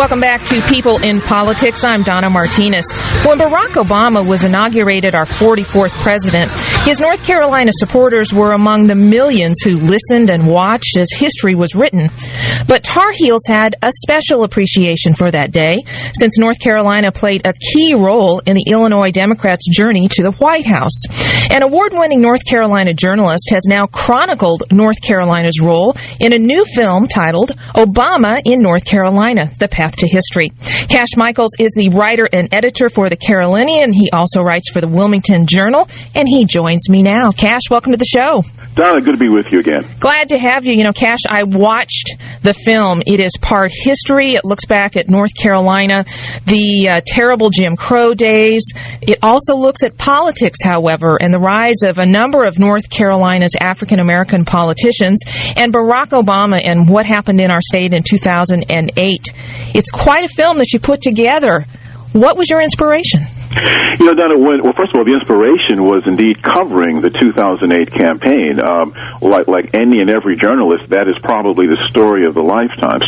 Welcome back to People in Politics. I'm Donna Martinez. When Barack Obama was inaugurated our 44th president, his North Carolina supporters were among the millions who listened and watched as history was written. But Tar Heels had a special appreciation for that day, since North Carolina played a key role in the Illinois Democrats' journey to the White House. An award-winning North Carolina journalist has now chronicled North Carolina's role in a new film titled Obama in North Carolina, The Path to History. Cash Michaels is the writer and editor for the Carolinian. He also writes for the Wilmington Journal, and he joins me now. Cash, welcome to the show. Donna, good to be with you again. Glad to have you. You know, Cash, I watched the film. It is part history. It looks back at North Carolina, the terrible Jim Crow days. It also looks at politics, however, and the rise of a number of North Carolina's African-American politicians and Barack Obama and what happened in our state in 2008. It's quite a film that you put together. What was your inspiration? You know, Donna, first of all, the inspiration was indeed covering the 2008 campaign. Like any and every journalist, that is probably the story of a lifetime.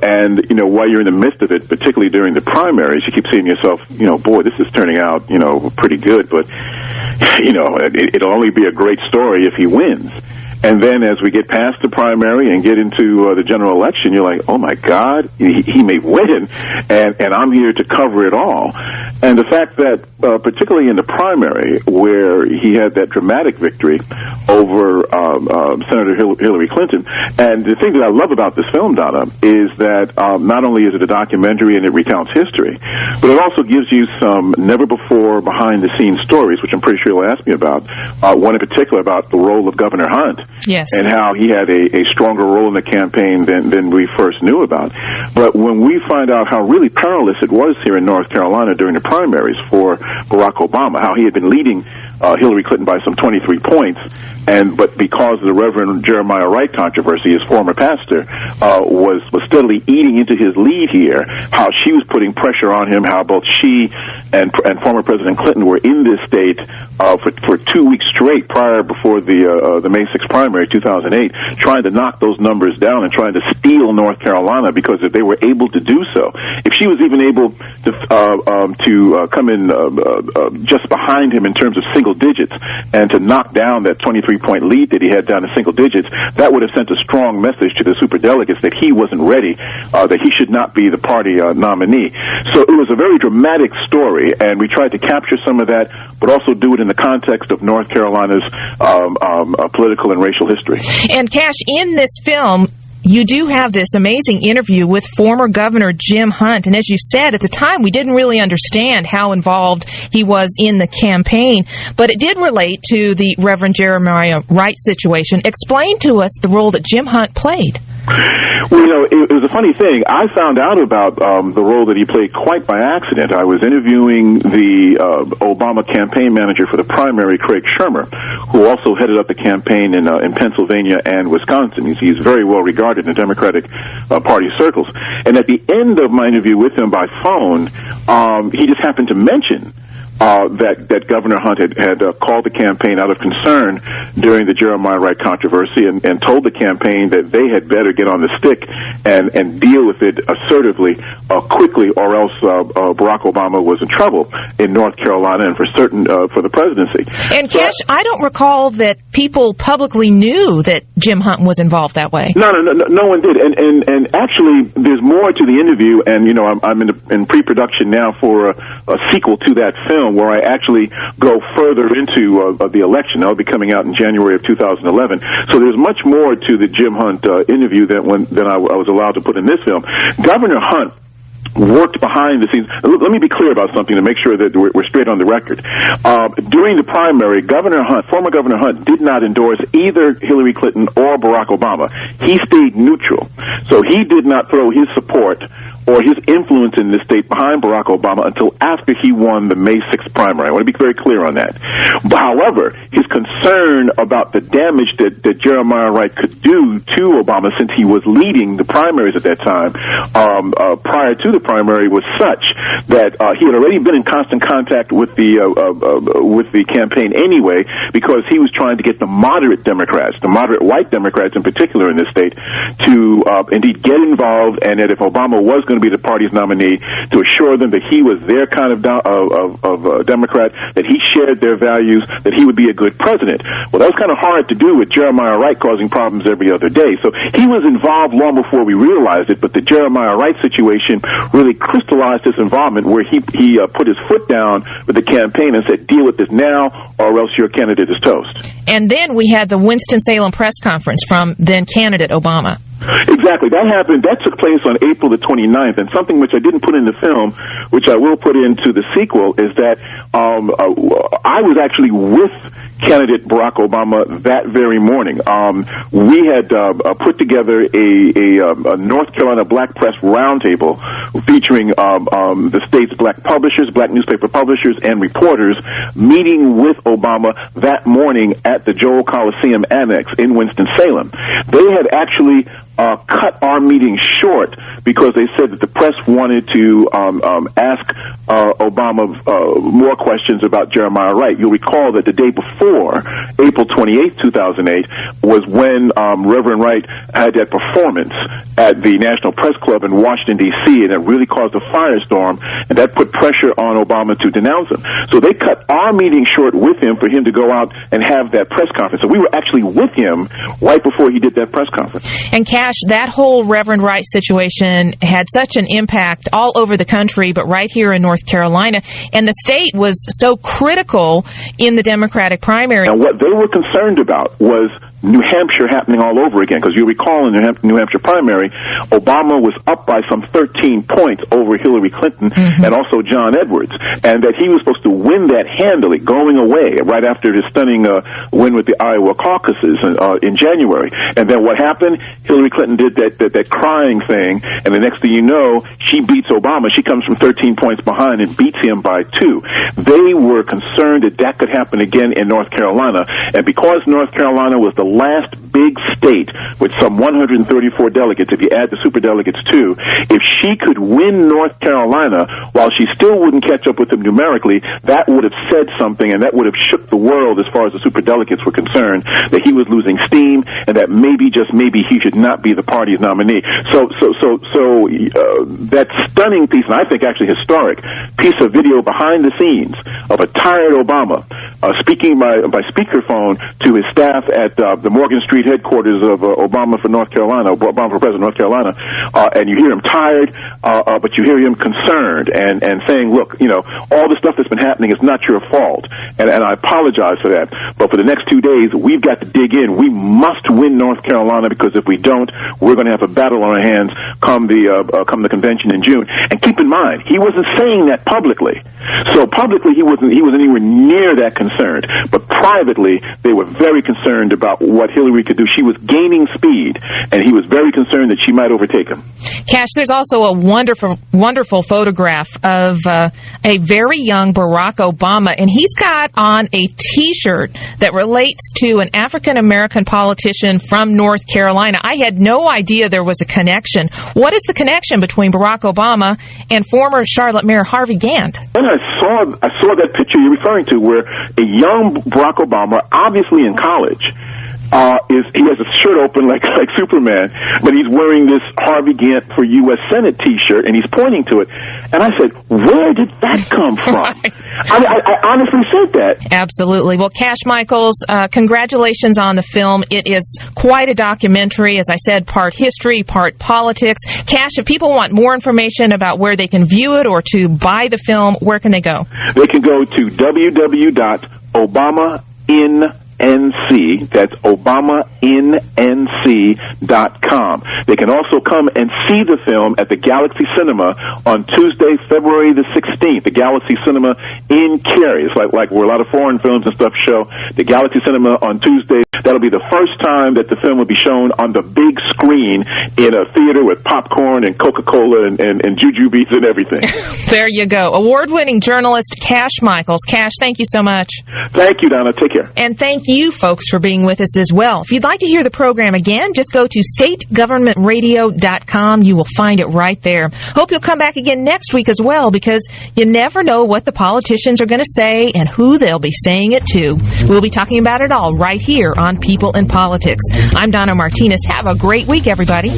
And, you know, while you're in the midst of it, particularly during the primaries, you keep saying to yourself, you know, boy, this is turning out, you know, pretty good. But, you know, it'll only be a great story if he wins. And then as we get past the primary and get into the general election, you're like, oh, my God, he may win, and I'm here to cover it all. And the fact that, particularly in the primary, where he had that dramatic victory over Senator Hillary Clinton, and the thing that I love about this film, Donna, is that not only is it a documentary and it recounts history, but it also gives you some never-before behind-the-scenes stories, which I'm pretty sure you'll ask me about, one in particular about the role of Governor Hunt. Yes. And how he had a stronger role in the campaign than we first knew about. But when we find out how really perilous it was here in North Carolina during the primaries for Barack Obama, how he had been leading Hillary Clinton by some 23 points, but because of the Reverend Jeremiah Wright controversy, his former pastor was steadily eating into his lead here, how she was putting pressure on him, how both she and former President Clinton were in this state for 2 weeks straight before the May 6th primary, 2008, trying to knock those numbers down and trying to steal North Carolina, because if they were able to do so, if she was even able to come in just behind him in terms of single digits and to knock down that 23-point lead that he had down to single digits, that would have sent a strong message to the superdelegates that he wasn't ready, that he should not be the party nominee. So it was a very dramatic story, and we tried to capture some of that, but also do it in the context of North Carolina's political and racial history. And Cash, in this film, you do have this amazing interview with former Governor Jim Hunt. And as you said, at the time, we didn't really understand how involved he was in the campaign, but it did relate to the Reverend Jeremiah Wright situation. Explain to us the role that Jim Hunt played. Well, you know, it was a funny thing. I found out about the role that he played quite by accident. I was interviewing the Obama campaign manager for the primary, Craig Shermer, who also headed up the campaign in Pennsylvania and Wisconsin. He's very well regarded in the Democratic Party circles. And at the end of my interview with him by phone, he just happened to mention that Governor Hunt had called the campaign out of concern during the Jeremiah Wright controversy and told the campaign that they had better get on the stick and deal with it assertively, quickly, or else Barack Obama was in trouble in North Carolina and for the presidency. And Cash, I don't recall that people publicly knew that Jim Hunt was involved that way. No one did. And actually, there's more to the interview, and you know, I'm in pre-production now for a sequel to that film, where I actually go further into the election. That'll be coming out in January of 2011. So there's much more to the Jim Hunt interview than I was allowed to put in this film. Governor Hunt worked behind the scenes. Let me be clear about something to make sure that we're straight on the record. During the primary, former Governor Hunt, did not endorse either Hillary Clinton or Barack Obama. He stayed neutral. So he did not throw his support or his influence in this state behind Barack Obama until after he won the May 6th primary. I want to be very clear on that. But, however, his concern about the damage that Jeremiah Wright could do to Obama, since he was leading the primaries at that time, prior to the presidential primary was such that he had already been in constant contact with the campaign anyway, because he was trying to get the moderate Democrats, the moderate white Democrats in particular in this state, to indeed get involved, and that if Obama was going to be the party's nominee, to assure them that he was their kind of Democrat, that he shared their values, that he would be a good president. Well, that was kind of hard to do with Jeremiah Wright causing problems every other day. So he was involved long before we realized it, but the Jeremiah Wright situation really crystallized his involvement, where he put his foot down with the campaign and said, deal with this now or else your candidate is toast. And then we had the Winston-Salem press conference from then candidate Obama. Exactly. That happened. That took place on April the 29th, and something which I didn't put in the film, which I will put into the sequel, is that I was actually with candidate Barack Obama that very morning. We had put together a North Carolina Black Press Roundtable featuring the state's black publishers, black newspaper publishers, and reporters, meeting with Obama that morning at the Joel Coliseum Annex in Winston-Salem. They had actually cut our meeting short because they said that the press wanted to ask Obama more questions about Jeremiah Wright. You'll recall that the day before, April 28, 2008, was when Reverend Wright had that performance at the National Press Club in Washington, D.C., and it really caused a firestorm, and that put pressure on Obama to denounce him. So they cut our meeting short with him for him to go out and have that press conference. So we were actually with him right before he did that press conference. And Cash, that whole Reverend Wright situation had such an impact all over the country, but right here in North Carolina, and the state was so critical in the Democratic primary. And what they were concerned about was New Hampshire happening all over again, because you recall in the New Hampshire primary, Obama was up by some 13 points over Hillary Clinton and also John Edwards, and that he was supposed to win that handily going away right after his stunning win with the Iowa caucuses in January. And then what happened? Hillary Clinton did that crying thing, and the next thing you know, she beats Obama. She comes from 13 points behind and beats him by 2. They were concerned that that could happen again in North Carolina, and because North Carolina was the last big state with some 134 delegates, if you add the superdelegates too, if she could win North Carolina while she still wouldn't catch up with them numerically, that would have said something, and that would have shook the world as far as the superdelegates were concerned, that he was losing steam, and that maybe, just maybe, he should not be the party's nominee. So that stunning piece, and I think actually historic, piece of video behind the scenes of a tired Obama speaking by speakerphone to his staff at the Morgan Street headquarters of Obama for North Carolina, Obama for President of North Carolina, and you hear him tired, but you hear him concerned and saying, look, you know, all the stuff that's been happening is not your fault, and I apologize for that, but for the next 2 days, we've got to dig in. We must win North Carolina, because if we don't, we're going to have a battle on our hands come the convention in June. And keep in mind, he wasn't saying that publicly. So publicly, he wasn't anywhere near that concerned, but privately, they were very concerned about what Hillary could do. She was gaining speed, and he was very concerned that she might overtake him. Cash, there's also a wonderful photograph of a very young Barack Obama, and he's got on a T-shirt that relates to an African-American politician from North Carolina. I had no idea there was a connection. What is the connection between Barack Obama and former Charlotte Mayor Harvey Gantt? And I saw that picture you're referring to, where a young Barack Obama, obviously in college, he has a shirt open like Superman, but he's wearing this Harvey Gantt for U.S. Senate T-shirt, and he's pointing to it. And I said, where did that come from? Right. I honestly said that. Absolutely. Well, Cash Michaels, congratulations on the film. It is quite a documentary, as I said, part history, part politics. Cash, if people want more information about where they can view it or to buy the film, where can they go? They can go to www.obamainNC, that's ObamaInNC.com. They can also come and see the film at the Galaxy Cinema on Tuesday, February the 16th. The Galaxy Cinema in Cary. It's like where a lot of foreign films and stuff show. The Galaxy Cinema on Tuesday. That'll be the first time that the film will be shown on the big screen in a theater with popcorn and Coca-Cola and jujubes and everything. There you go. Award-winning journalist Cash Michaels. Cash, thank you so much. Thank you, Donna. Take care. And thank you folks for being with us as well. If you'd like to hear the program again, just go to stategovernmentradio.com. You will find it right there. Hope you'll come back again next week as well, because you never know what the politicians are going to say and who they'll be saying it to. We'll be talking about it all right here on People in Politics. I'm Donna Martinez. Have a great week, everybody.